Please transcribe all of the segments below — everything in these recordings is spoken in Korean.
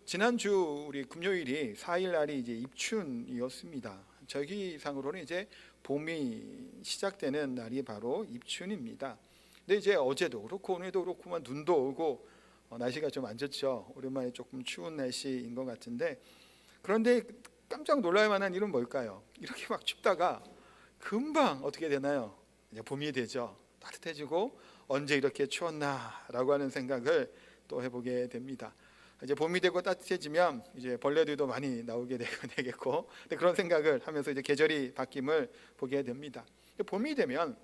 지난주 우리 금요일이 4일 날이 이제 입춘이었습니다. 절기상으로는 이제 봄이 시작되는 날이 바로 입춘입니다. 근데 이제 어제도 그렇고 오늘도 그렇고만 눈도 오고 날씨가 좀 안 좋죠. 오랜만에 조금 추운 날씨인 것 같은데, 그런데 깜짝 놀랄 만한 일은 뭘까요? 이렇게 막 춥다가 금방 어떻게 되나요? 이제 봄이 되죠. 따뜻해지고 언제 이렇게 추웠나라고 하는 생각을 또 해보게 됩니다. 이제 봄이 되고 따뜻해지면 이제 벌레들도 많이 나오게 되겠고, 그런 생각을 하면서 이제 계절이 바뀜을 보게 됩니다. 봄이 되면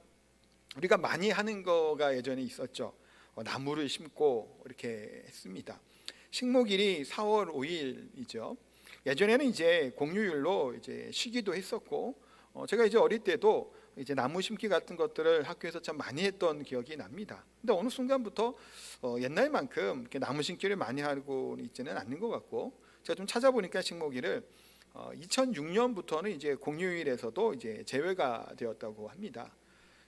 우리가 많이 하는 거가 예전에 있었죠. 나무를 심고 이렇게 했습니다. 식목일이 4월 5일이죠. 예전에는 이제 공휴일로 이제 쉬기도 했었고, 제가 이제 어릴 때도 이제 나무 심기 같은 것들을 학교에서 참 많이 했던 기억이 납니다. 근데 어느 순간부터 옛날만큼 이렇게 나무 심기를 많이 하고 있지는 않는 것 같고, 제가 좀 찾아보니까 식목일을 2006년부터는 이제 공휴일에서도 이제 제외가 되었다고 합니다.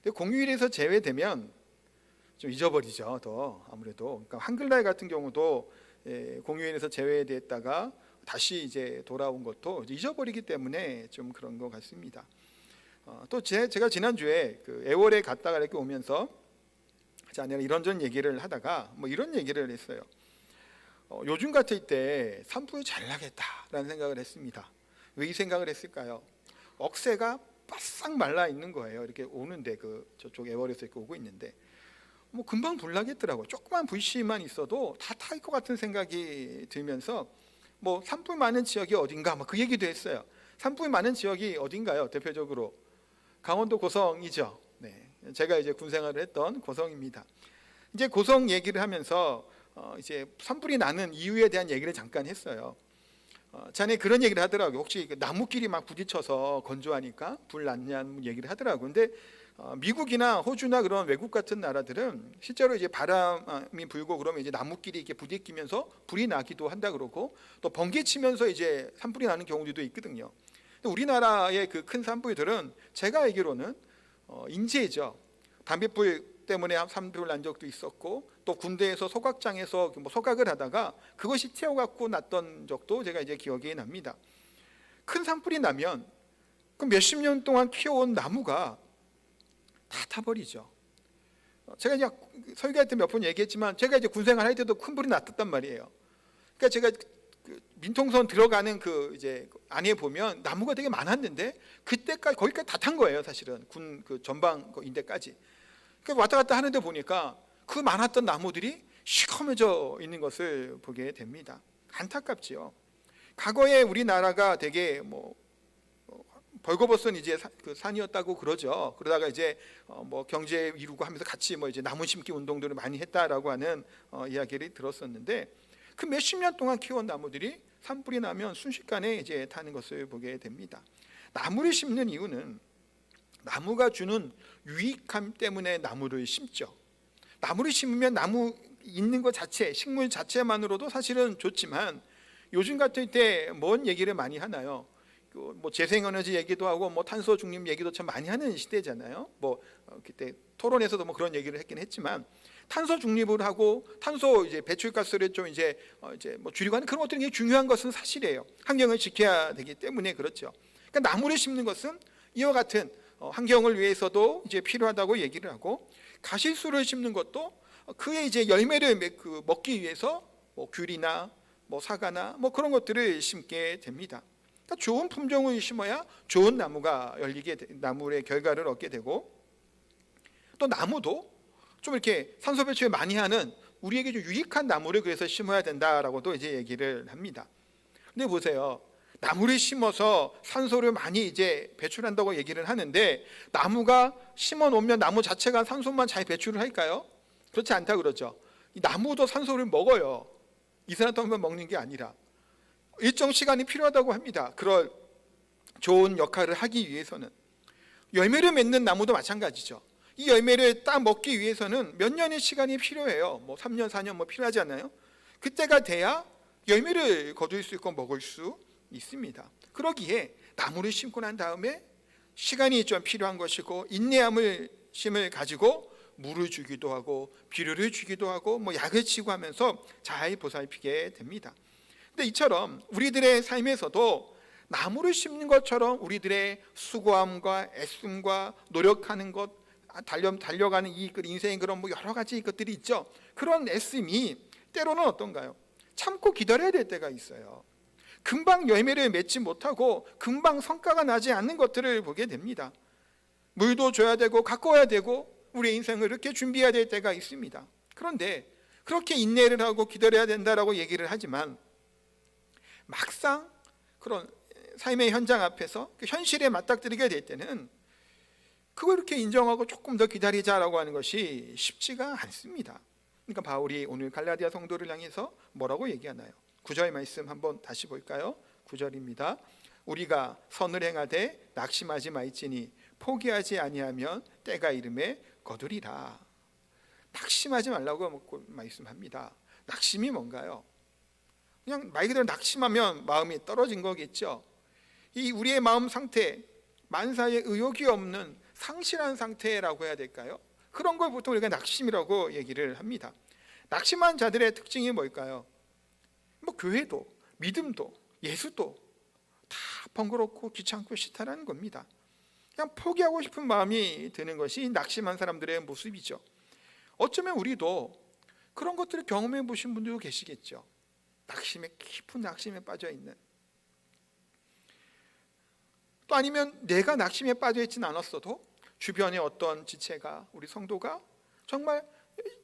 근데 공휴일에서 제외되면 좀 잊어버리죠. 더 아무래도 그러니까 한글날 같은 경우도 공휴일에서 제외됐다가 다시 이제 돌아온 것도 잊어버리기 때문에 좀 그런 것 같습니다. 또 제가 지난주에 그 애월에 갔다가 이렇게 오면서 제 아내랑 이런저런 얘기를 하다가 뭐 이런 얘기를 했어요. 요즘 같을 때 산불 잘 나겠다라는 생각을 했습니다. 왜 이 생각을 했을까요? 억새가 바싹 말라 있는 거예요. 이렇게 오는데 저쪽 애월에서 이렇게 오고 있는데 뭐 금방 불 나겠더라고요. 조그만 불씨만 있어도 다 탈 것 같은 생각이 들면서 뭐 산불 많은 지역이 어딘가 뭐 그 얘기도 했어요. 산불 많은 지역이 어딘가요? 대표적으로 강원도 고성이죠. 네, 제가 이제 군 생활을 했던 고성입니다. 이제 고성 얘기를 하면서 이제 산불이 나는 이유에 대한 얘기를 잠깐 했어요. 자네 그런 얘기를 하더라고요. 혹시 나무끼리 막 부딪혀서 건조하니까 불 났냐는 얘기를 하더라고요. 근데 미국이나 호주나 그런 외국 같은 나라들은 실제로 이제 바람이 불고 그러면 이제 나무끼리 이렇게 부딪히면서 불이 나기도 한다 그러고, 또 번개 치면서 이제 산불이 나는 경우도 있거든요. 근데 우리나라의 그 큰 산불들은 제가 알기로는 인재죠. 담뱃불 때문에 산불 난 적도 있었고, 또 군대에서 소각장에서 뭐 소각을 하다가 그것이 태워갖고 났던 적도 제가 이제 기억이 납니다. 큰 산불이 나면 그 몇십 년 동안 키워온 나무가 다 타버리죠. 제가 이제 설교할 때 몇 번 얘기했지만 제가 이제 군생활 할 때도 큰 불이 났단 말이에요. 그러니까 제가 그 민통선 들어가는 그 이제 안에 보면 나무가 되게 많았는데 그때까지 거기까지 다 탄 거예요. 사실은 군 그 전방 인대까지. 그러니까 왔다 갔다 하는데 보니까 그 많았던 나무들이 시커매져 있는 것을 보게 됩니다. 안타깝지요. 과거에 우리나라가 되게 뭐 벌거벗은 이제 그 산이었다고 그러죠. 그러다가 이제 뭐 경제 이루고 하면서 같이 뭐 이제 나무 심기 운동들을 많이 했다라고 하는 이야기를 들었었는데, 그 몇십 년 동안 키워온 나무들이 산불이 나면 순식간에 이제 타는 것을 보게 됩니다. 나무를 심는 이유는 나무가 주는 유익함 때문에 나무를 심죠. 나무를 심으면 나무 있는 것 자체, 식물 자체만으로도 사실은 좋지만, 요즘 같을 때 뭔 얘기를 많이 하나요? 뭐 재생에너지 얘기도 하고 뭐 탄소 중립 얘기도 참 많이 하는 시대잖아요. 뭐 그때 토론에서도 뭐 그런 얘기를 했긴 했지만, 탄소 중립을 하고 탄소 이제 배출가스를 좀 이제 뭐 줄이고 하는 그런 것들이 중요한 것은 사실이에요. 환경을 지켜야 되기 때문에 그렇죠. 그러니까 나무를 심는 것은 이와 같은 환경을 위해서도 이제 필요하다고 얘기를 하고, 가시수를 심는 것도 그의 이제 열매를 먹기 위해서 뭐 귤이나 뭐 사과나 뭐 그런 것들을 심게 됩니다. 그러니까 좋은 품종을 심어야 좋은 나무가 나무의 결과를 얻게 되고, 또 나무도 좀 이렇게 산소 배출을 많이 하는 우리에게 좀 유익한 나무를 그래서 심어야 된다라고도 이제 얘기를 합니다. 근데 보세요. 나무를 심어서 산소를 많이 이제 배출한다고 얘기를 하는데, 나무가 심어 놓으면 나무 자체가 산소만 잘 배출을 할까요? 그렇지 않다 그러죠. 이 나무도 산소를 먹어요. 이산화탄소만 먹는 게 아니라 일정 시간이 필요하다고 합니다. 그럴 좋은 역할을 하기 위해서는. 열매를 맺는 나무도 마찬가지죠. 이 열매를 딱 먹기 위해서는 몇 년의 시간이 필요해요. 뭐 3년, 4년 뭐 필요하지 않나요? 그때가 돼야 열매를 거둘 수 있고 먹을 수 있습니다. 그러기에 나무를 심고 난 다음에 시간이 좀 필요한 것이고, 인내함을 심을 가지고 물을 주기도 하고 비료를 주기도 하고 뭐 약을 치고 하면서 잘 보살피게 됩니다. 근데 이처럼 우리들의 삶에서도 나무를 심는 것처럼 우리들의 수고함과 애씀과 노력하는 것, 달려가는 이 인생의 그런 여러 가지 것들이 있죠. 그런 애씀이 때로는 어떤가요? 참고 기다려야 될 때가 있어요. 금방 열매를 맺지 못하고 금방 성과가 나지 않는 것들을 보게 됩니다. 물도 줘야 되고 가꿔야 되고 우리의 인생을 이렇게 준비해야 될 때가 있습니다. 그런데 그렇게 인내를 하고 기다려야 된다라고 얘기를 하지만 막상 그런 삶의 현장 앞에서 그 현실에 맞닥뜨리게 될 때는 그걸 이렇게 인정하고 조금 더 기다리자라고 하는 것이 쉽지가 않습니다. 그러니까 바울이 오늘 갈라디아 성도를 향해서 뭐라고 얘기하나요? 9절 말씀 한번 다시 볼까요? 9절입니다. 우리가 선을 행하되 낙심하지 말지니 포기하지 아니하면 때가 이름에 거두리라. 낙심하지 말라고 말씀합니다. 낙심이 뭔가요? 그냥 말 그대로 낙심하면 마음이 떨어진 거겠죠. 이 우리의 마음 상태, 만사에 의욕이 없는 상실한 상태라고 해야 될까요? 그런 걸 보통 우리가 낙심이라고 얘기를 합니다. 낙심한 자들의 특징이 뭘까요? 교회도, 믿음도, 예수도 다 번거롭고 귀찮고 싫다는 겁니다. 그냥 포기하고 싶은 마음이 드는 것이 낙심한 사람들의 모습이죠. 어쩌면 우리도 그런 것들을 경험해 보신 분들도 계시겠죠. 깊은 낙심에 빠져 있는, 또 아니면 내가 낙심에 빠져 있지는 않았어도 주변에 어떤 지체가, 우리 성도가 정말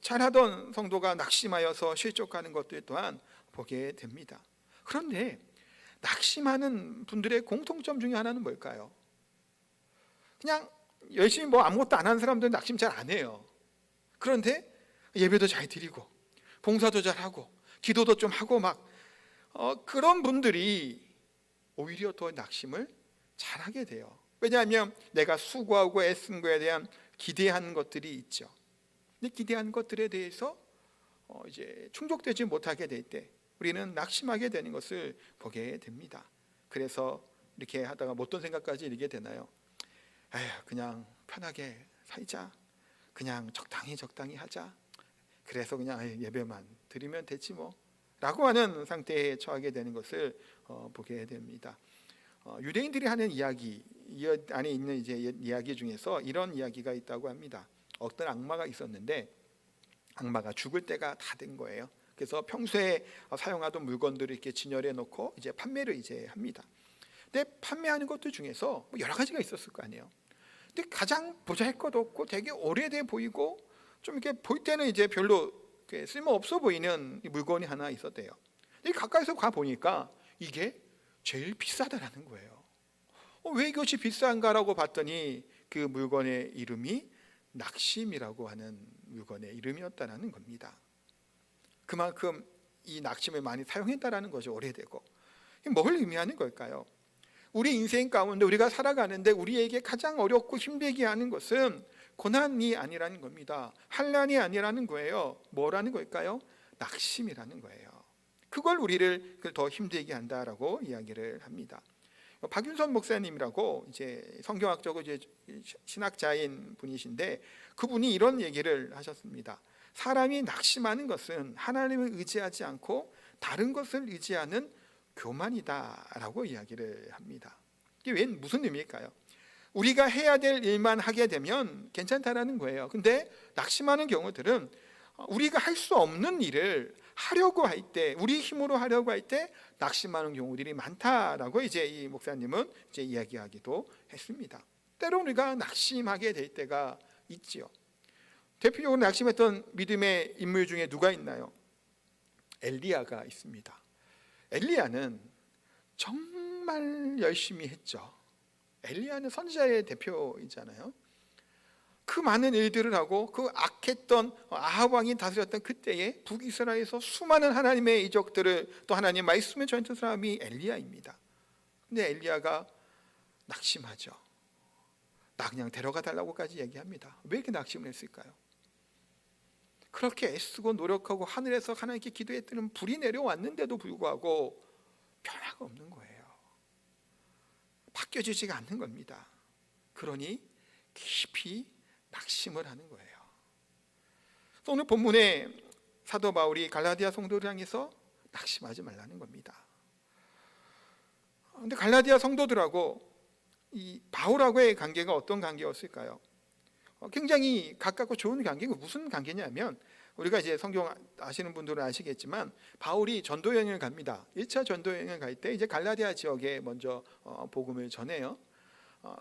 잘하던 성도가 낙심하여서 실족하는 것들 또한 보게 됩니다. 그런데 낙심하는 분들의 공통점 중에 하나는 뭘까요? 그냥 열심히 아무것도 안 하는 사람들은 낙심 잘 안 해요. 그런데 예배도 잘 드리고 봉사도 잘 하고 기도도 좀 하고 그런 분들이 오히려 더 낙심을 잘하게 돼요. 왜냐하면 내가 수고하고 애쓴 거에 대한 기대하는 것들이 있죠. 근데 기대하는 것들에 대해서 이제 충족되지 못하게 될 때 우리는 낙심하게 되는 것을 보게 됩니다. 그래서 이렇게 하다가 못된 생각까지 이르게 되나요? 그냥 편하게 살자, 그냥 적당히 하자, 그래서 그냥 예배만 드리면 되지 라고 하는 상태에 처하게 되는 것을 보게 됩니다. 유대인들이 하는 이야기, 이 안에 있는 이제 이야기 중에서 이런 이야기가 있다고 합니다. 어떤 악마가 있었는데 악마가 죽을 때가 다 된 거예요. 그래서 평소에 사용하던 물건들을 이렇게 진열해 놓고 이제 판매를 이제 합니다. 근데 판매하는 것들 중에서 여러 가지가 있었을 거 아니에요. 근데 가장 보잘것없고 되게 오래돼 보이고 좀 이렇게 볼 때는 이제 별로 쓸모 없어 보이는 물건이 하나 있었대요. 근데 가까이서 가 보니까 이게 제일 비싸다라는 거예요. 왜 이것이 비싼가라고 봤더니 그 물건의 이름이 낙심이라고 하는 물건의 이름이었다는 겁니다. 그만큼 이 낙심을 많이 사용했다라는 거죠. 오래되고. 뭘 의미하는 걸까요? 우리 인생 가운데 우리가 살아가는데 우리에게 가장 어렵고 힘들게 하는 것은 고난이 아니라는 겁니다. 환난이 아니라는 거예요. 뭐라는 걸까요? 낙심이라는 거예요. 그걸 우리를 더 힘들게 한다라고 이야기를 합니다. 박윤선 목사님이라고 이제 성경학적으로 이제 신학자인 분이신데 그분이 이런 얘기를 하셨습니다. 사람이 낙심하는 것은 하나님을 의지하지 않고 다른 것을 의지하는 교만이다라고 이야기를 합니다. 이게 무슨 의미일까요? 우리가 해야 될 일만 하게 되면 괜찮다라는 거예요. 근데 낙심하는 경우들은 우리가 할 수 없는 일을 하려고 할 때, 우리 힘으로 하려고 할 때 낙심하는 경우들이 많다라고 이제 이 목사님은 이제 이야기하기도 했습니다. 때로는 우리가 낙심하게 될 때가 있지요. 대표적으로 낙심했던 믿음의 인물 중에 누가 있나요? 엘리야가 있습니다. 엘리야는 정말 열심히 했죠. 엘리야는 선지자의 대표이잖아요. 그 많은 일들을 하고 그 악했던 아합 왕이 다스렸던 그때에 북이스라엘에서 수많은 하나님의 이적들을 또 하나님의 말씀을 전했던 사람이 엘리야입니다. 근데 엘리야가 낙심하죠. 나 그냥 데려가 달라고까지 얘기합니다. 왜 이렇게 낙심을 했을까요? 그렇게 애쓰고 노력하고 하늘에서 하나님께 기도했더니 불이 내려왔는데도 불구하고 변화가 없는 거예요. 바뀌어지지가 않는 겁니다. 그러니 깊이 낙심을 하는 거예요. 오늘 본문에 사도 바울이 갈라디아 성도를 향해서 낙심하지 말라는 겁니다. 근데 갈라디아 성도들하고 이 바울하고의 관계가 어떤 관계였을까요? 굉장히 가깝고 좋은 관계고, 무슨 관계냐면, 우리가 이제 성경 아시는 분들은 아시겠지만 바울이 전도 여행을 갑니다. 1차 전도 여행을 갈 때 이제 갈라디아 지역에 먼저 복음을 전해요.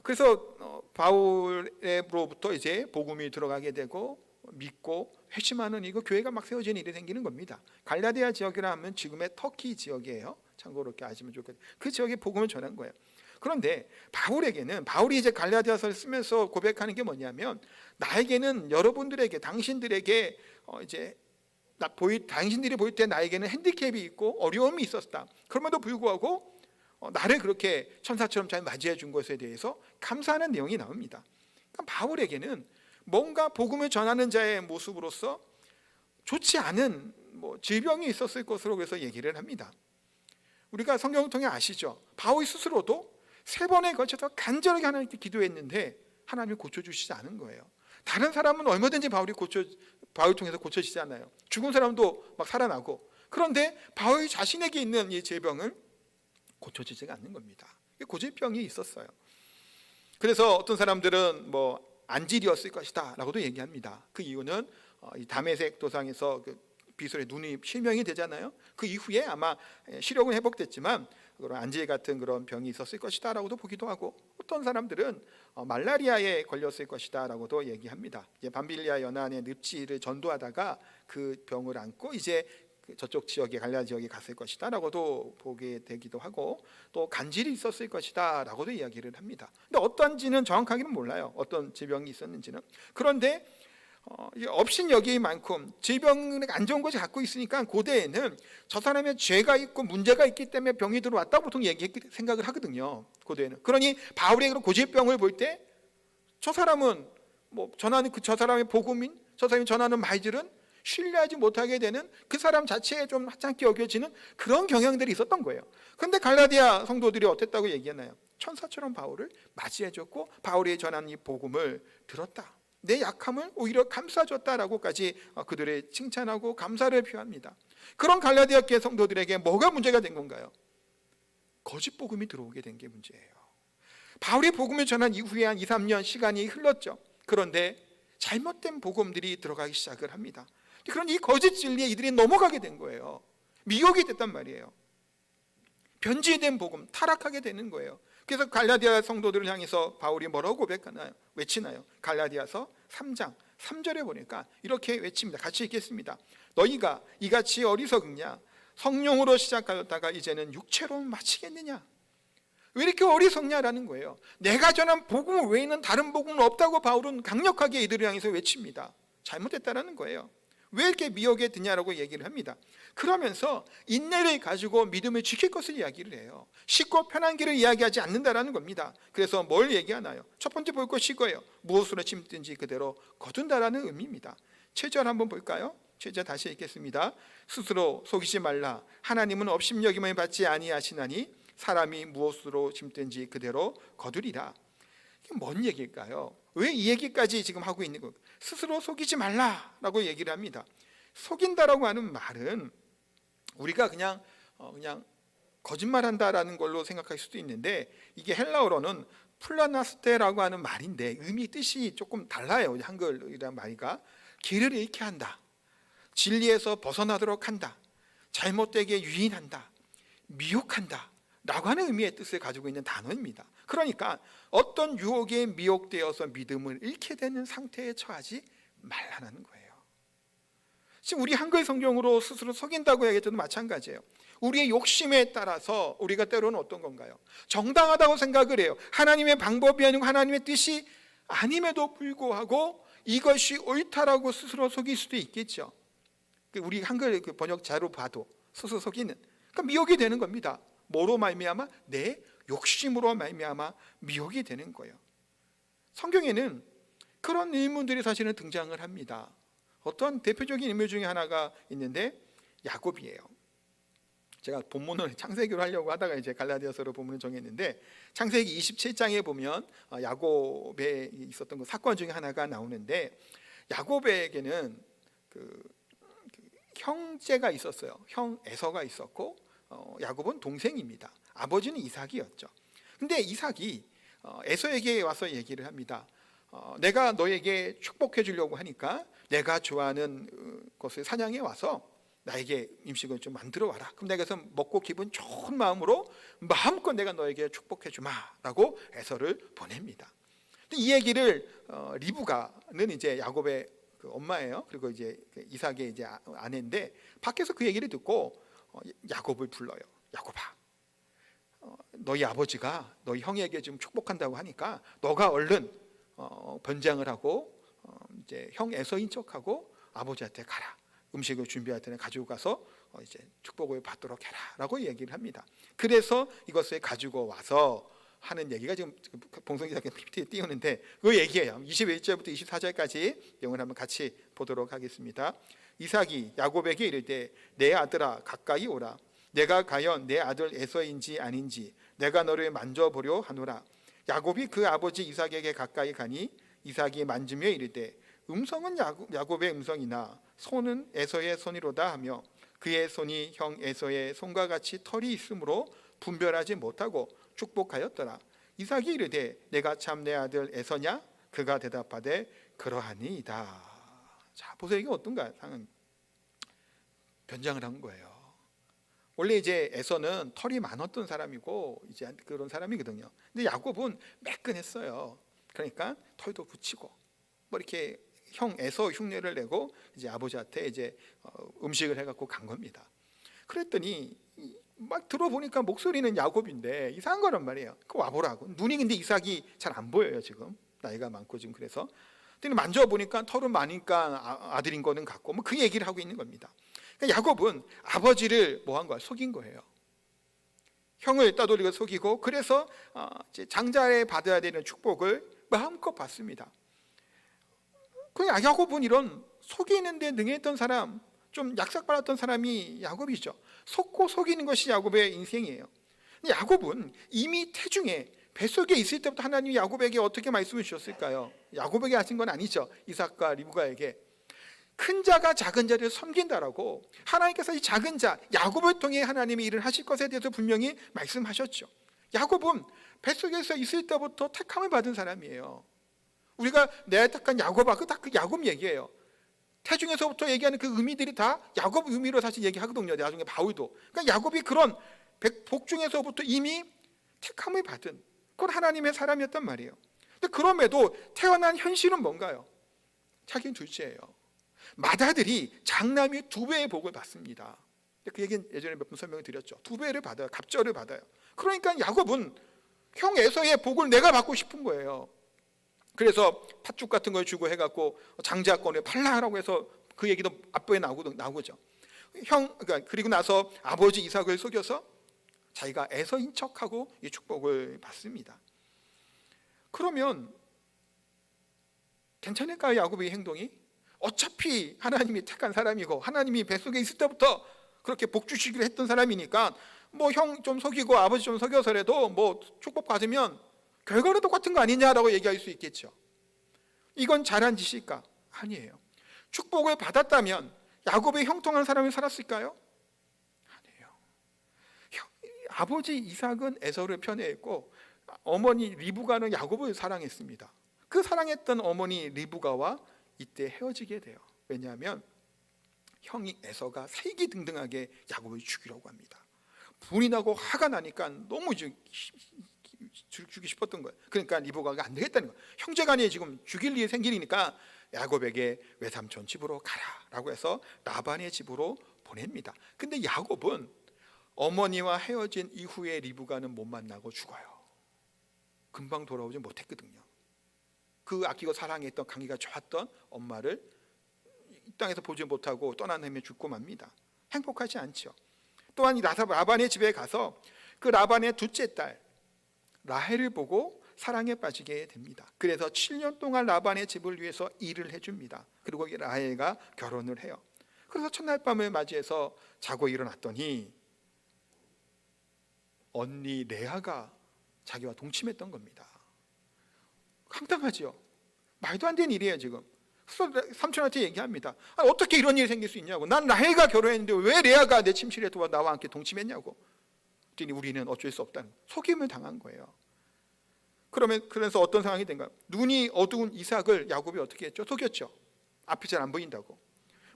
그래서 바울로부터 이제 복음이 들어가게 되고 믿고 회심하는 이거 교회가 막 세워지는 일이 생기는 겁니다. 갈라디아 지역이라 하면 지금의 터키 지역이에요. 참고로 이렇게 아시면 좋겠어요. 그 지역에 복음을 전한 거예요. 그런데 바울이 이제 갈라디아서를 쓰면서 고백하는 게 뭐냐면, 나에게는 여러분들에게, 당신들에게 이제 당신들이 보일 때 나에게는 핸디캡이 있고 어려움이 있었다. 그럼에도 불구하고 나를 그렇게 천사처럼 잘 맞이해 준 것에 대해서 감사하는 내용이 나옵니다. 그러니까 바울에게는 뭔가 복음을 전하는 자의 모습으로서 좋지 않은 질병이 있었을 것으로 그래서 얘기를 합니다. 우리가 성경을 통해 아시죠? 바울 스스로도 3번에 걸쳐서 간절하게 하나님께 기도했는데 하나님이 고쳐주시지 않은 거예요. 다른 사람은 얼마든지 바울 통해서 고쳐지잖아요. 죽은 사람도 막 살아나고. 그런데 바울 자신에게 있는 이 질병은 고쳐지지가 않는 겁니다. 고질병이 있었어요. 그래서 어떤 사람들은 안질이었을 것이다 라고도 얘기합니다. 그 이유는 이 다메섹 도상에서 그 비설의 눈이 실명이 되잖아요. 그 이후에 아마 시력은 회복됐지만 그런 안질 같은 그런 병이 있었을 것이다 라고도 보기도 하고, 어떤 사람들은 말라리아에 걸렸을 것이다 라고도 얘기합니다. 이제 밤빌리아 연안의 늪지를 전도하다가 그 병을 안고 이제 저쪽 지역에, 갈라디아 지역에 갔을 것이다 라고도 보게 되기도 하고, 또 간질이 있었을 것이다 라고도 이야기를 합니다. 근데 어떤지는 정확하게는 몰라요. 어떤 질병이 있었는지는. 그런데 업신여기만큼 질병을 안 좋은 것이 갖고 있으니까 고대에는 저 사람의 죄가 있고 문제가 있기 때문에 병이 들어왔다 보통 생각을 하거든요. 고대에는. 그러니 바울의 그런 고질병을 볼 때 저 사람은 저 사람의 복음인, 저 사람이 전하는 말들은 신뢰하지 못하게 되는, 그 사람 자체에 좀 하찮게 여겨지는 그런 경향들이 있었던 거예요. 그런데 갈라디아 성도들이 어땠다고 얘기하나요? 천사처럼 바울을 맞이해줬고 바울이 전한 이 복음을 들었다. 내 약함을 오히려 감싸줬다라고까지 그들의 칭찬하고 감사를 표합니다. 그런 갈라디아 교회 성도들에게 뭐가 문제가 된 건가요? 거짓 복음이 들어오게 된 게 문제예요. 바울이 복음을 전한 이후에 한 2, 3년 시간이 흘렀죠. 그런데 잘못된 복음들이 들어가기 시작을 합니다. 그런 이 거짓 진리에 이들이 넘어가게 된 거예요. 미혹이 됐단 말이에요. 변질된 복음, 타락하게 되는 거예요. 그래서 갈라디아 성도들을 향해서 바울이 뭐라고 외치나요? 갈라디아서 3장 3절에 보니까 이렇게 외칩니다. 같이 읽겠습니다. 너희가 이같이 어리석으냐? 성령으로 시작하였다가 이제는 육체로 마치겠느냐? 왜 이렇게 어리석냐라는 거예요. 내가 전한 복음 외에는 다른 복음은 없다고 바울은 강력하게 이들을 향해서 외칩니다. 잘못됐다라는 거예요. 왜 이렇게 미혹에 드냐라고 얘기를 합니다. 그러면서 인내를 가지고 믿음을 지킬 것을 이야기를 해요. 쉽고 편한 길을 이야기하지 않는다라는 겁니다. 그래서 뭘 얘기하나요? 첫 번째 볼 것이 이거예요. 무엇으로 심든지 그대로 거둔다라는 의미입니다. 7절 한번 볼까요? 7절 다시 읽겠습니다. 스스로 속이지 말라. 하나님은 업신여김을 받지 아니하시나니 사람이 무엇으로 심든지 그대로 거두리라. 이게 뭔 얘기일까요? 왜 이 얘기까지 지금 하고 있는 걸까요? 스스로 속이지 말라라고 얘기를 합니다. 속인다라고 하는 말은 우리가 그냥 거짓말한다라는 걸로 생각할 수도 있는데, 이게 헬라어로는 플라나스테라고 하는 말인데 뜻이 조금 달라요. 한글이란 말이가 길을 잃게 한다, 진리에서 벗어나도록 한다, 잘못되게 유인한다, 미혹한다 라고 하는 의미의 뜻을 가지고 있는 단어입니다. 그러니까 어떤 유혹에 미혹되어서 믿음을 잃게 되는 상태에 처하지 말라는 거예요. 지금 우리 한글 성경으로 스스로 속인다고 얘기해도 마찬가지예요. 우리의 욕심에 따라서 우리가 때로는 어떤 건가요? 정당하다고 생각을 해요. 하나님의 방법이 아니고 하나님의 뜻이 아님에도 불구하고 이것이 옳다라고 스스로 속일 수도 있겠죠. 우리 한글 번역자로 봐도 스스로 속이는, 그러니까 미혹이 되는 겁니다. 뭐로 말미암아? 내 욕심으로 말미암아 미혹이 되는 거예요. 성경에는 그런 인물들이 사실은 등장을 합니다. 어떤 대표적인 인물 중에 하나가 있는데 야곱이에요. 제가 본문을 창세기로 하려고 하다가 이제 갈라디아서로 본문을 정했는데, 창세기 27장에 보면 야곱에 있었던 그 사건 중에 하나가 나오는데, 야곱에게는 형제가 있었어요. 형 에서가 있었고 야곱은 동생입니다. 아버지는 이삭이었죠. 근데 이삭이 에서에게 와서 얘기를 합니다. 내가 너에게 축복해 주려고 하니까 내가 좋아하는 것을 사냥해 와서 나에게 음식을 좀 만들어 와라. 그럼 내가 그래서 먹고 기분 좋은 마음으로 마음껏 내가 너에게 축복해 주마 라고 에서를 보냅니다. 근데 이 얘기를 리브가는 이제 야곱의 그 엄마예요. 그리고 이제 이삭의 이제 아내인데 밖에서 그 얘기를 듣고 야곱을 불러요. 야곱아, 너희 아버지가 너희 형에게 좀 축복한다고 하니까 너가 얼른 변장을 하고 이제 형 에서인 척하고 아버지한테 가라. 음식을 준비할 때는 가지고 가서 이제 축복을 받도록 해라라고 얘기를 합니다. 그래서 이것을 가지고 와서 하는 얘기가 지금 봉성 기자가 PPT에 띄우는데 그 얘기예요. 21절부터 24절까지 내용을 한번 같이 보도록 하겠습니다. 이삭이 야곱에게 이르되 내 아들아 가까이 오라. 내가 과연 내 아들 에서인지 아닌지 내가 너를 만져보려 하노라. 야곱이 그 아버지 이삭에게 가까이 가니 이삭이 만지며 이르되 음성은 야곱의 음성이나 손은 에서의 손이로다 하며 그의 손이 형 에서의 손과 같이 털이 있으므로 분별하지 못하고 축복하였더라. 이삭이 이르되 내가 참 내 아들 에서냐? 그가 대답하되 그러하니이다. 자, 보세요. 이게 어떤가? 변장을 한 거예요. 원래 이제 에서는 털이 많았던 사람이고 이제 그런 사람이거든요. 근데 야곱은 매끈했어요. 그러니까 털도 붙이고 뭐 이렇게 형 에서 흉내를 내고 이제 아버지한테 이제 음식을 해갖고 간 겁니다. 그랬더니 막 들어보니까 목소리는 야곱인데 이상한 거란 말이에요. 그 와보라고. 눈이 근데 이삭이 잘 안 보여요. 지금 나이가 많고 지금 그래서. 근데 만져보니까 털은 많으니까 아들인 거는 같고 뭐 그 얘기를 하고 있는 겁니다. 그러니까 야곱은 아버지를 뭐 한 거야? 속인 거예요. 형을 따돌리고 속이고 그래서 이제 장자에 받아야 되는 축복을 마음껏 받습니다. 그 야곱은 이런 속이는 데 능했던 사람, 좀 약삭받았던 사람이 야곱이죠. 속고 속이는 것이 야곱의 인생이에요. 근데 야곱은 이미 태중에 뱃속에 있을 때부터 하나님이 야곱에게 어떻게 말씀을 주셨을까요? 야곱에게 하신 건 아니죠. 이삭과 리브가에게. 큰 자가 작은 자를 섬긴다라고 하나님께서 이 작은 자 야곱을 통해 하나님이 일을 하실 것에 대해서 분명히 말씀하셨죠. 야곱은 뱃속에서 있을 때부터 택함을 받은 사람이에요. 우리가 내가 택한 야곱아, 그 다 그 야곱 얘기예요. 태중에서부터 얘기하는 그 의미들이 다 야곱 의미로 사실 얘기하거든요. 나중에 바울도. 그러니까 야곱이 그런 복중에서부터 이미 택함을 받은 그건 하나님의 사람이었단 말이에요. 근데 그럼에도 태어난 현실은 뭔가요? 자기는 둘째예요. 맏아들이 장남이 2배의 복을 받습니다. 그 얘기는 예전에 몇 번 설명을 드렸죠. 2배를 받아요. 갑절을 받아요. 그러니까 야곱은 형 에서의 복을 내가 받고 싶은 거예요. 그래서 팥죽 같은 걸 주고 해갖고 장자권을 팔라라고 해서 그 얘기도 앞부에 나오죠. 그러니까 그리고 나서 아버지 이삭을 속여서 자기가 에서인 척하고 이 축복을 받습니다. 그러면 괜찮을까요? 야곱의 행동이? 어차피 하나님이 택한 사람이고 하나님이 뱃속에 있을 때부터 그렇게 복 주시기로 했던 사람이니까 뭐 형 좀 속이고 아버지 좀 속여서라도 뭐 축복 받으면 결과는 똑같은 거 아니냐라고 얘기할 수 있겠죠. 이건 잘한 짓일까? 아니에요. 축복을 받았다면 야곱의 형통한 사람이 살았을까요? 아니에요. 아버지 이삭은 에서를 편애했고 어머니 리브가는 야곱을 사랑했습니다. 그 사랑했던 어머니 리브가와 이때 헤어지게 돼요. 왜냐하면 형이 에서가 세기등등하게 야곱을 죽이려고 합니다. 분이 나고 화가 나니까 너무 죽이고 싶었던 거예요. 그러니까 리브가가 안 되겠다는 거예요. 형제간에 지금 죽일 일이 생기니까 야곱에게 외삼촌 집으로 가라라고 해서 라반의 집으로 보냅니다. 근데 야곱은 어머니와 헤어진 이후에 리브가는 못 만나고 죽어요. 금방 돌아오지 못했거든요. 그 아끼고 사랑했던 관계가 좋았던 엄마를 이 땅에서 보지 못하고 떠난 후에 죽고 맙니다. 행복하지 않죠. 또한 라반의 집에 가서 그 라반의 둘째 딸 라헬을 보고 사랑에 빠지게 됩니다. 그래서 7년 동안 라반의 집을 위해서 일을 해줍니다. 그리고 라헬과 결혼을 해요. 그래서 첫날 밤을 맞이해서 자고 일어났더니 언니 레아가 자기와 동침했던 겁니다. 황당하죠. 말도 안 되는 일이에요. 지금 그래서 삼촌한테 얘기합니다. 어떻게 이런 일이 생길 수 있냐고. 난 라헬과 결혼했는데 왜 레아가 내 침실에 들어와 나와 함께 동침했냐고. 그랬더니 우리는 어쩔 수 없다는 속임을 당한 거예요. 그래서 어떤 상황이 된가요? 눈이 어두운 이삭을 야곱이 어떻게 했죠? 속였죠. 앞이 잘 안 보인다고.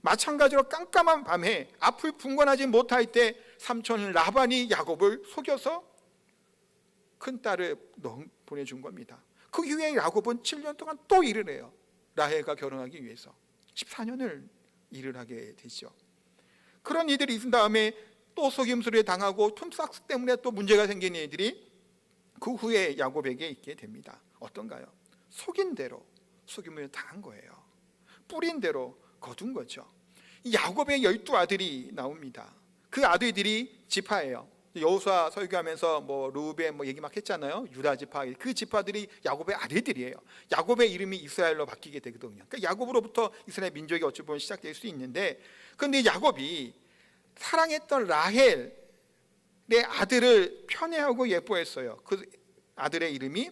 마찬가지로 깜깜한 밤에 앞을 분간하지 못할 때 삼촌 라반이 야곱을 속여서 큰 딸을 보내준 겁니다. 그 이후에 야곱은 7년 동안 또 일을 해요. 라헬과 결혼하기 위해서 14년을 일을 하게 되죠. 그런 이들이 있은 다음에 또 속임수를 당하고 틈삭 때문에 또 문제가 생긴 이들이 그 후에 야곱에게 있게 됩니다. 어떤가요? 속인 대로 속임을 당한 거예요. 뿌린 대로 거둔 거죠. 이 야곱의 12아들이 나옵니다. 그 아들들이 지파예요. 여호수아 설교하면서 르우벤 얘기 막 했잖아요. 유다 지파, 그 지파들이 야곱의 아들들이에요. 야곱의 이름이 이스라엘로 바뀌게 되거든요. 그러니까 야곱으로부터 이스라엘 민족이 어찌 보면 시작될 수 있는데, 그런데 야곱이 사랑했던 라헬의 아들을 편애하고 예뻐했어요. 그 아들의 이름이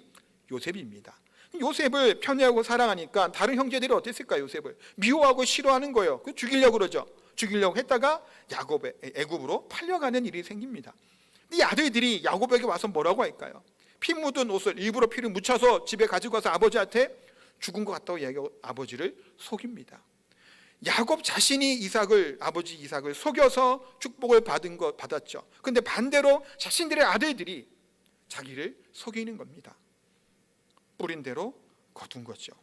요셉입니다. 요셉을 편애하고 사랑하니까 다른 형제들이 어땠을까요? 요셉을 미워하고 싫어하는 거예요. 죽이려고 그러죠. 죽이려고 했다가 야곱의 애굽으로 팔려가는 일이 생깁니다. 이 아들들이 야곱에게 와서 뭐라고 할까요? 피 묻은 옷을 일부러 피를 묻혀서 집에 가지고 가서 아버지한테 죽은 것 같다고 얘기하고 아버지를 속입니다. 야곱 자신이 아버지 이삭을 속여서 축복을 받았죠. 그런데 반대로 자신들의 아들들이 자기를 속이는 겁니다. 뿌린 대로 거둔 거죠.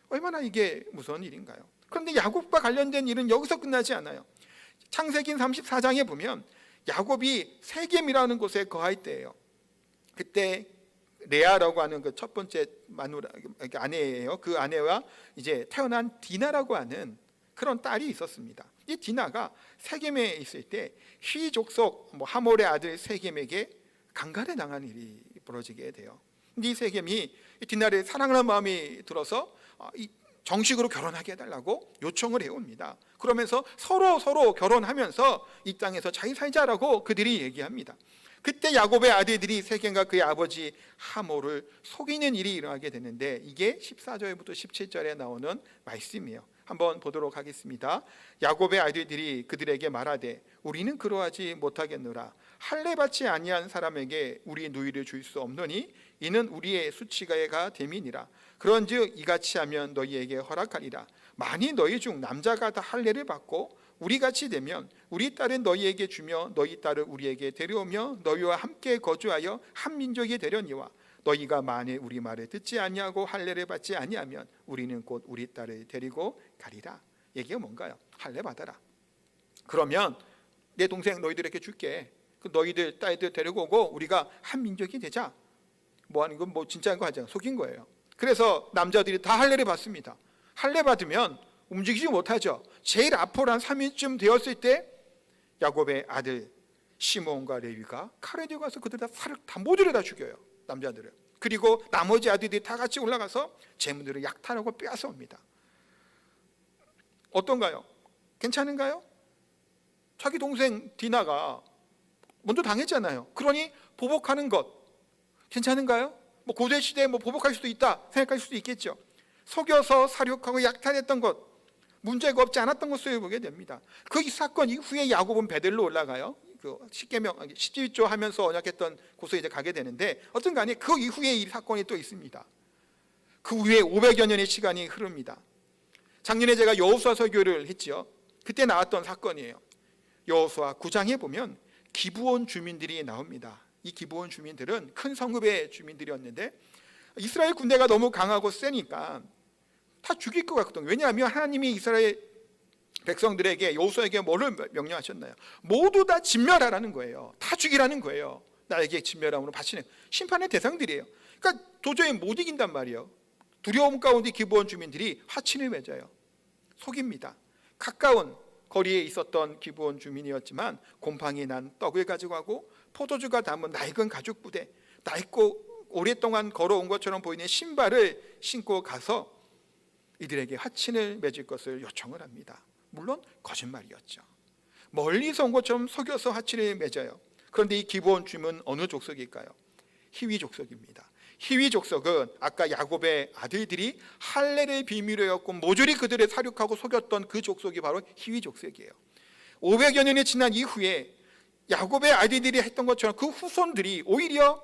얼마나 이게 무서운 일인가요? 그런데 야곱과 관련된 일은 여기서 끝나지 않아요. 창세기 34장에 보면 야곱이 세겜이라는 곳에 거할 때예요. 그때 레아라고 하는 그 첫 번째 아내예요. 그 아내와 이제 태어난 디나라고 하는 그런 딸이 있었습니다. 이 디나가 세겜에 있을 때 휘 족속 하몰의 아들 세겜에게 강간을 당한 일이 벌어지게 돼요. 이 세겜이 디나를 사랑하는 마음이 들어서 정식으로 결혼하게 해달라고 요청을 해옵니다. 그러면서 서로 결혼하면서 이 땅에서 잘 살자라고 그들이 얘기합니다. 그때 야곱의 아들들이 세겜과 그의 아버지 하몰을 속이는 일이 일어나게 되는데, 이게 14절부터 17절에 나오는 말씀이에요. 한번 보도록 하겠습니다. 야곱의 아들들이 그들에게 말하되 우리는 그러하지 못하겠노라. 할례 받지 아니한 사람에게 우리 누이를 줄 수 없노니 이는 우리의 수치가 됨이니라. 그런즉 이같이 하면 너희에게 허락하리라. 만일 너희 중 남자가 다 할례를 받고 우리같이 되면 우리 딸은 너희에게 주며 너희 딸을 우리에게 데려오며 너희와 함께 거주하여 한 민족이 되려니와 너희가 만일 우리 말을 듣지 아니하고 할례를 받지 아니하면 우리는 곧 우리 딸을 데리고 가리라. 얘기가 뭔가요? 할례 받아라. 그러면 내 동생 너희들에게 줄게. 너희들 딸들 데리고 오고 우리가 한 민족이 되자. 하는 건 진짜인 거 하잖아. 속인 거예요. 그래서 남자들이 다 할례를 받습니다. 할례 받으면 움직이지 못하죠. 제일 앞으로 한 3일쯤 되었을 때 야곱의 아들 시몬과 레위가 칼을 들고 가서 그들 다 모두를 다 죽여요. 남자들을. 그리고 나머지 아들들이 다 같이 올라가서 재물들을 약탈하고 빼앗아옵니다. 어떤가요? 괜찮은가요? 자기 동생 디나가 먼저 당했잖아요. 그러니 보복하는 것 괜찮은가요? 고대시대에 보복할 수도 있다 생각할 수도 있겠죠. 속여서 사륙하고 약탈했던 것, 문제가 없지 않았던 것을 보게 됩니다. 그 사건 이후에 야곱은 베들로 올라가요. 그 11조 하면서 언약했던 곳에 이제 가게 되는데, 어떤 간에 그 이후에 이 사건이 또 있습니다. 그 후에 500여 년의 시간이 흐릅니다. 작년에 제가 여호수아 설교를 했죠. 그때 나왔던 사건이에요. 여호수아 9장에 보면 기브온 주민들이 나옵니다. 이 기브온 주민들은 큰 성읍의 주민들이었는데 이스라엘 군대가 너무 강하고 세니까 다 죽일 것 같거든요. 왜냐하면 하나님이 이스라엘 백성들에게 여호수아에게 뭐를 명령하셨나요? 모두 다 진멸하라는 거예요. 다 죽이라는 거예요. 나에게 진멸함으로 바치는 심판의 대상들이에요. 그러니까 도저히 못 이긴단 말이에요. 두려움 가운데 기브온 주민들이 화친을 맺어요. 속입니다. 가까운 거리에 있었던 기브온 주민이었지만 곰팡이 난 떡을 가지고 가고 포도주가 담은 낡은 가죽 부대, 낡고 오랫동안 걸어온 것처럼 보이는 신발을 신고 가서 이들에게 화친을 맺을 것을 요청을 합니다. 물론 거짓말이었죠. 멀리서 온 것처럼 속여서 화친을 맺어요. 그런데 이 기브온 주민은 어느 족속일까요? 히위 족속입니다. 히위 족속은 아까 야곱의 아들들이 할례를 비밀로 여겼고 모조리 그들을 살육하고 속였던 그 족속이 바로 히위 족속이에요. 500여 년이 지난 이후에 야곱의 아들들이 했던 것처럼 그 후손들이 오히려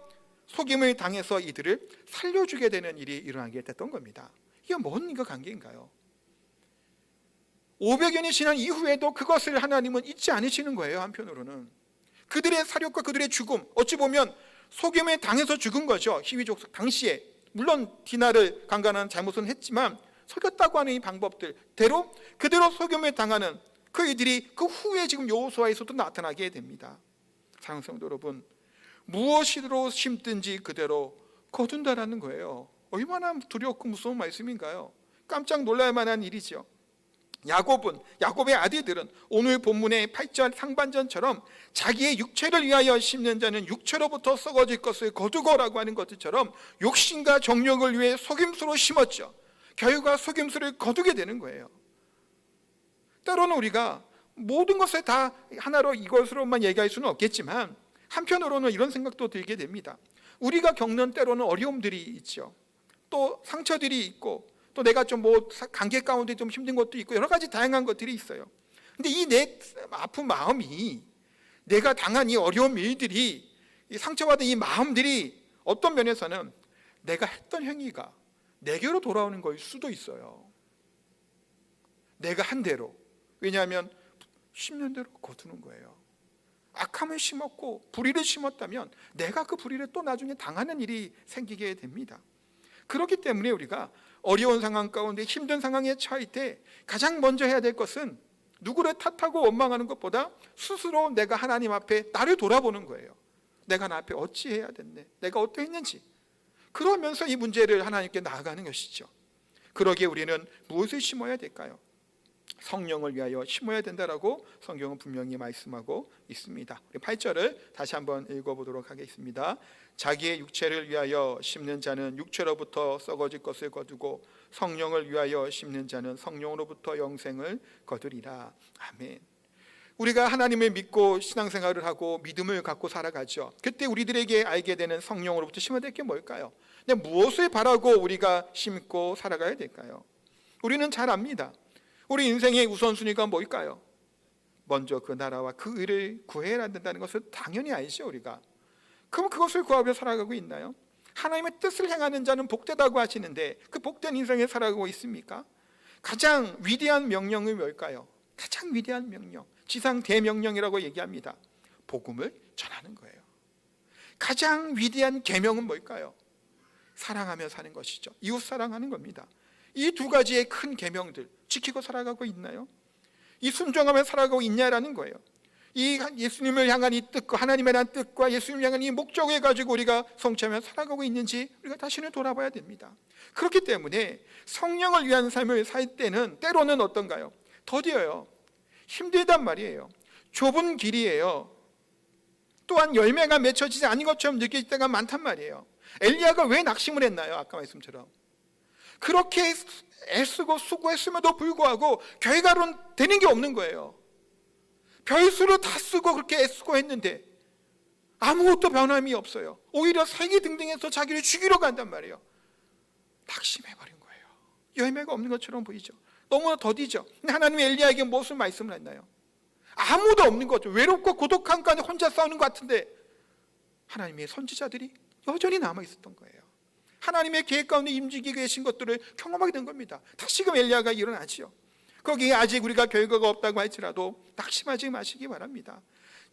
속임을 당해서 이들을 살려주게 되는 일이 일어나게 됐던 겁니다. 이게 뭔 관계인가요? 500여 년이 지난 이후에도 그것을 하나님은 잊지 않으시는 거예요. 한편으로는 그들의 사력과 그들의 죽음, 어찌 보면 속임을 당해서 죽은 거죠. 히위 족속 당시에. 물론 디나를 강간하는 잘못은 했지만 속였다고 하는 이 방법들대로 그대로 속임을 당하는 그 이들이 그 후에 지금 여호수아에서도 나타나게 됩니다. 사랑하는 성도 여러분, 무엇으로 심든지 그대로 거둔다라는 거예요. 얼마나 두렵고 무서운 말씀인가요? 깜짝 놀랄 만한 일이죠. 야곱의 아들들은 오늘 본문의 8절 상반전처럼 자기의 육체를 위하여 심는 자는 육체로부터 썩어질 것을 거두고라고 하는 것처럼 욕심과 정욕을 위해 속임수로 심었죠. 결과 속임수를 거두게 되는 거예요. 때로는 우리가 모든 것을 다 하나로 이것으로만 얘기할 수는 없겠지만 한편으로는 이런 생각도 들게 됩니다. 우리가 겪는 때로는 어려움들이 있죠. 또 상처들이 있고 또 내가 좀 관계 가운데 좀 힘든 것도 있고 여러 가지 다양한 것들이 있어요. 근데 이 내 아픈 마음이 내가 당한 이 어려운 일들이 이 상처받은 이 마음들이 어떤 면에서는 내가 했던 행위가 내게로 돌아오는 거일 수도 있어요. 내가 한 대로. 왜냐하면 심는 대로 거두는 거예요. 악함을 심었고 불의를 심었다면 내가 그 불의를 또 나중에 당하는 일이 생기게 됩니다. 그렇기 때문에 우리가 어려운 상황 가운데 힘든 상황에 처할 때 가장 먼저 해야 될 것은 누구를 탓하고 원망하는 것보다 스스로 내가 하나님 앞에 나를 돌아보는 거예요. 내가 나 앞에 어찌해야 됐네, 내가 어떠했는지. 그러면서 이 문제를 하나님께 나아가는 것이죠. 그러기에 우리는 무엇을 심어야 될까요? 성령을 위하여 심어야 된다라고 성경은 분명히 말씀하고 있습니다. 우리 8절을 다시 한번 읽어보도록 하겠습니다. 자기의 육체를 위하여 심는 자는 육체로부터 썩어질 것을 거두고 성령을 위하여 심는 자는 성령으로부터 영생을 거두리라. 아멘. 우리가 하나님을 믿고 신앙생활을 하고 믿음을 갖고 살아가죠. 그때 우리들에게 알게 되는 성령으로부터 심어야 될 게 뭘까요? 무엇을 바라고 우리가 심고 살아가야 될까요? 우리는 잘 압니다. 우리 인생의 우선순위가 뭘까요? 먼저 그 나라와 그 의를 구해야 된다는 것을 당연히 알죠. 우리가. 그럼 그것을 구하며 살아가고 있나요? 하나님의 뜻을 행하는 자는 복되다고 하시는데 그 복된 인생에 살아가고 있습니까? 가장 위대한 명령이 뭘까요? 가장 위대한 명령, 지상 대명령이라고 얘기합니다. 복음을 전하는 거예요. 가장 위대한 계명은 뭘까요? 사랑하며 사는 것이죠. 이웃 사랑하는 겁니다. 이 두 가지의 큰 계명들 지키고 살아가고 있나요? 이 순종하며 살아가고 있냐라는 거예요. 이 예수님을 향한 이 뜻과 하나님에 대한 뜻과 예수님을 향한 이 목적을 가지고 우리가 성취하며 살아가고 있는지 우리가 다시는 돌아봐야 됩니다. 그렇기 때문에 성령을 위한 삶을 살 때는 때로는 어떤가요? 더디어요. 힘들단 말이에요. 좁은 길이에요. 또한 열매가 맺혀지지 않은 것처럼 느낄 때가 많단 말이에요. 엘리야가 왜 낙심을 했나요? 아까 말씀처럼 그렇게 애쓰고 수고했음에도 불구하고 결과로는 되는 게 없는 거예요. 별수를 다 쓰고 그렇게 애쓰고 했는데 아무것도 변함이 없어요. 오히려 색이 등등해서 자기를 죽이러 간단 말이에요. 낙심해버린 거예요. 열매가 없는 것처럼 보이죠. 너무나 더디죠. 근데 하나님이 엘리야에게 무슨 말씀을 했나요? 아무도 없는 거죠. 외롭고 고독한 간에 혼자 싸우는 것 같은데 하나님의 선지자들이 여전히 남아있었던 거예요. 하나님의 계획 가운데 임직이 계신 것들을 경험하게 된 겁니다. 다시금 엘리야가 일어나지요. 거기에 아직 우리가 결과가 없다고 할지라도 낙심하지 마시기 바랍니다.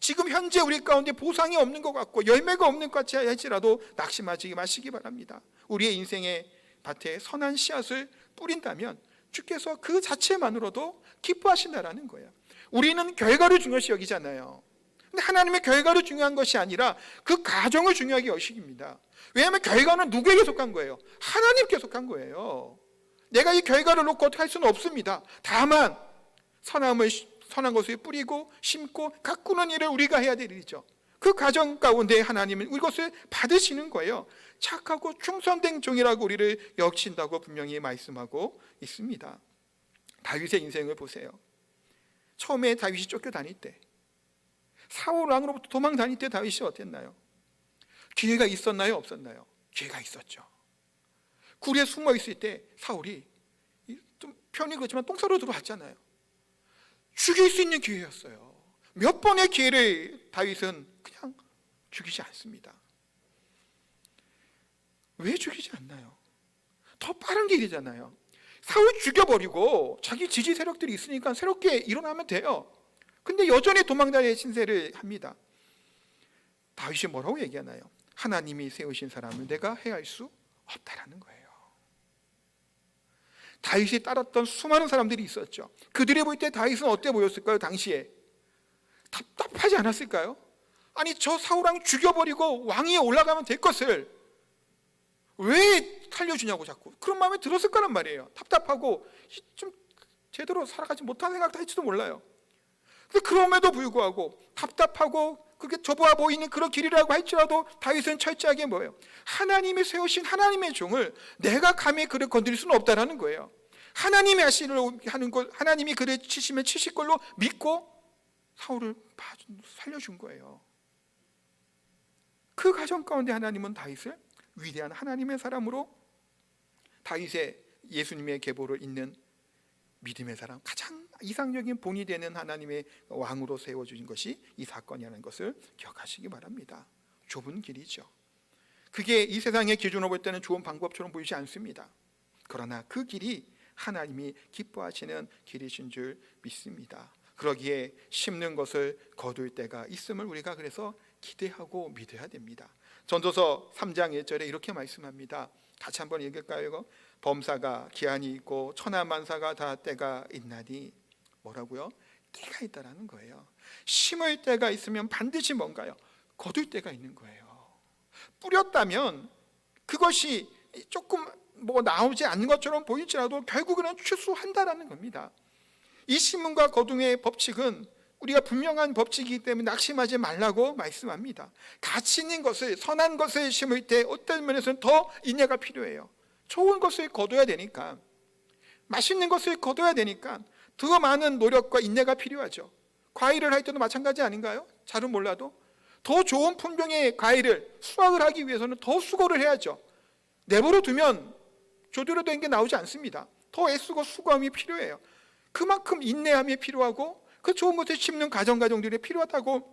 지금 현재 우리 가운데 보상이 없는 것 같고 열매가 없는 것 같이 할지라도 낙심하지 마시기 바랍니다. 우리의 인생의 밭에 선한 씨앗을 뿌린다면 주께서 그 자체만으로도 기뻐하신다라는 거예요. 우리는 결과를 중요시 여기잖아요. 근데 하나님의 결과를 중요한 것이 아니라 그 과정을 중요하게 여기십니다. 왜냐하면 결과는 누구에게 속한 거예요? 하나님께 속한 거예요. 내가 이 결과를 놓고 어떻게 할 수는 없습니다. 다만 선한 것을 뿌리고 심고 가꾸는 일을 우리가 해야 될 일이죠. 그 과정 가운데 하나님은 이것을 받으시는 거예요. 착하고 충성된 종이라고 우리를 여기신다고 분명히 말씀하고 있습니다. 다윗의 인생을 보세요. 처음에 다윗이 쫓겨다닐 때, 사울 왕으로부터 도망 다닐 때 다윗이 어땠나요? 기회가 있었나요? 없었나요? 기회가 있었죠. 굴에 숨어 있을 때 사울이 좀 편히 그렇지만 똥싸러 들어왔잖아요. 죽일 수 있는 기회였어요. 몇 번의 기회를 다윗은 그냥 죽이지 않습니다. 왜 죽이지 않나요? 더 빠른 길이잖아요. 사울 죽여버리고 자기 지지 세력들이 있으니까 새롭게 일어나면 돼요. 근데 여전히 도망다니는 신세를 합니다. 다윗이 뭐라고 얘기하나요? 하나님이 세우신 사람을 내가 해할 수 없다라는 거예요. 다윗이 따랐던 수많은 사람들이 있었죠. 그들이 볼 때 다윗은 어때 보였을까요? 당시에 답답하지 않았을까요? 아니 저 사울왕 죽여버리고 왕위에 올라가면 될 것을 왜 살려주냐고 자꾸 그런 마음이 들었을 거란 말이에요. 답답하고 좀 제대로 살아가지 못한 생각도 할지도 몰라요. 근데 그럼에도 불구하고 답답하고 그게 좁아 보이는 그런 길이라고 할지라도 다윗은 철저하게 뭐예요? 하나님이 세우신 하나님의 종을 내가 감히 그를 건드릴 수는 없다라는 거예요. 하나님이 하는 걸 하나님이 그를 치시면 치실 걸로 믿고 사울을 살려준 거예요. 그 과정 가운데 하나님은 다윗을 위대한 하나님의 사람으로 다윗의 예수님의 계보를 잇는 믿음의 사람, 가장 이상적인 본이 되는 하나님의 왕으로 세워주신 것이 이 사건이라는 것을 기억하시기 바랍니다. 좁은 길이죠. 그게 이 세상의 기준으로 볼 때는 좋은 방법처럼 보이지 않습니다. 그러나 그 길이 하나님이 기뻐하시는 길이신 줄 믿습니다. 그러기에 심는 것을 거둘 때가 있음을 우리가 그래서 기대하고 믿어야 됩니다. 전도서 3장 1절에 이렇게 말씀합니다. 같이 한번 읽을까요? 이거? 범사가 기한이 있고 천하만사가 다 때가 있나니 뭐라고요? 때가 있다라는 거예요. 심을 때가 있으면 반드시 뭔가요? 거둘 때가 있는 거예요. 뿌렸다면 그것이 조금 나오지 않는 것처럼 보일지라도 결국은 추수한다라는 겁니다. 이 심음과 거둠의 법칙은 우리가 분명한 법칙이기 때문에 낙심하지 말라고 말씀합니다. 가치 있는 것을, 선한 것을 심을 때 어떤 면에서는 더 인내가 필요해요. 좋은 것을 거둬야 되니까, 맛있는 것을 거둬야 되니까 더 많은 노력과 인내가 필요하죠. 과일을 할 때도 마찬가지 아닌가요? 잘은 몰라도 더 좋은 품종의 과일을 수확을 하기 위해서는 더 수고를 해야죠. 내버려 두면 조대로 된 게 나오지 않습니다. 더 애쓰고 수고함이 필요해요. 그만큼 인내함이 필요하고 그 좋은 것을 심는 과정들이 필요하다고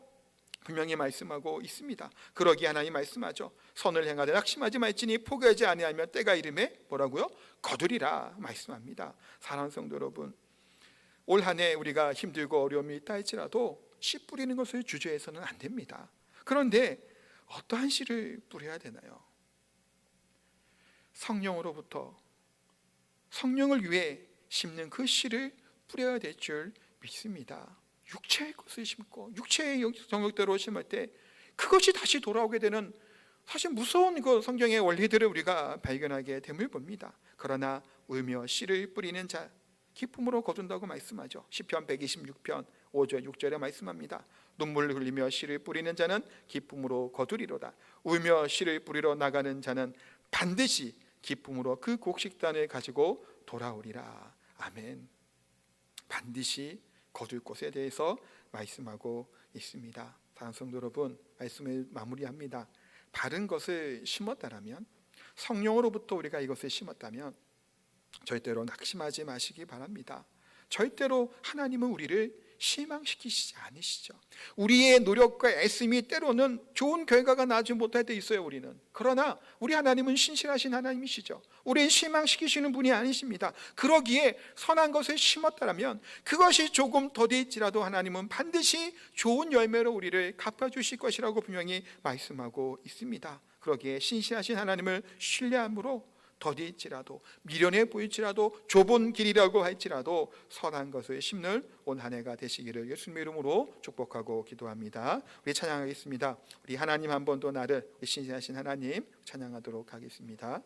분명히 말씀하고 있습니다. 그러기에 하나님 말씀하죠. 선을 행하되 낙심하지 말지니 포기하지 아니하면 때가 이름에 뭐라고요? 거두리라 말씀합니다. 사랑하는 성도 여러분, 올 한 해 우리가 힘들고 어려움이 있다 할지라도 씨 뿌리는 것을 주저해서는 안 됩니다. 그런데 어떠한 씨를 뿌려야 되나요? 성령으로부터 성령을 위해 심는 그 씨를 뿌려야 될 줄 믿습니다. 육체의 것을 심고 육체의 정욕대로 심을 때 그것이 다시 돌아오게 되는 사실 무서운 그 성경의 원리들을 우리가 발견하게 됨을 봅니다. 그러나 울며 씨를 뿌리는 자 기쁨으로 거둔다고 말씀하죠. 시편 126편 5절 6절에 말씀합니다. 눈물을 흘리며 씨를 뿌리는 자는 기쁨으로 거두리로다. 울며 씨를 뿌리러 나가는 자는 반드시 기쁨으로 그 곡식단을 가지고 돌아오리라. 아멘. 반드시 거둘 것에 대해서 말씀하고 있습니다. 사랑하는 성도 여러분, 말씀을 마무리합니다. 바른 것을 심었다라면, 성령으로부터 우리가 이것을 심었다면 절대로 낙심하지 마시기 바랍니다. 절대로 하나님은 우리를 실망시키시지 않으시죠. 우리의 노력과 애씀이 때로는 좋은 결과가 나지 못할 때 있어요. 우리는. 그러나 우리 하나님은 신실하신 하나님이시죠. 우리를 실망시키시는 분이 아니십니다. 그러기에 선한 것을 심었다면 그것이 조금 더딜지라도 하나님은 반드시 좋은 열매로 우리를 갚아주실 것이라고 분명히 말씀하고 있습니다. 그러기에 신실하신 하나님을 신뢰함으로 더딜지라도 미련해 보일지라도 좁은 길이라고 할지라도 선한 것을 심는 온 한 해가 되시기를 예수님의 이름으로 축복하고 기도합니다. 우리 찬양하겠습니다. 우리 하나님 한 번 더 나를 신실하신 하나님 찬양하도록 하겠습니다.